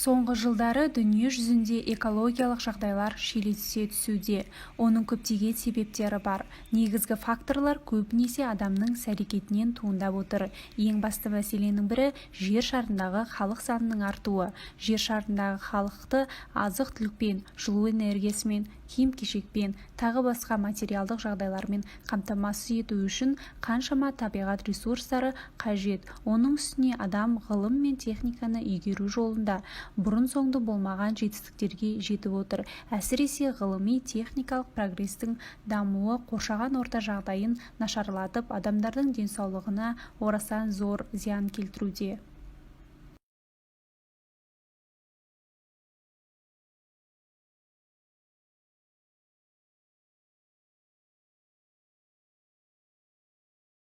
Соңғы жылдары дүние жүзінде экологиялық жағдайлар шиеленісе түсуде. Оның көптеген себептері бар. Негізгі факторлар көбінесе адамның іс-әрекетінен туындап отыр. Ең басты мәселенің бірі жер шарындағы халық санының артуы. Жер шарындағы халықты азық-түлікпен, жылу энергиясымен, киім-кешекпен, тағы басқа материалдық жағдайлармен қамтамасыз ету үшін қаншама табиғат ресурстары қажет. Оның үстіне адам ғылым мен техниканы игеру жолында бұрын-соңды болмаған жетістіктерге жетіп отыр. Әсіресе ғылыми-техникалық прогрестің дамуы қоршаған орта жағдайын нашарлатып, адамдардың денсаулығына орасан зор зиян келтіруде.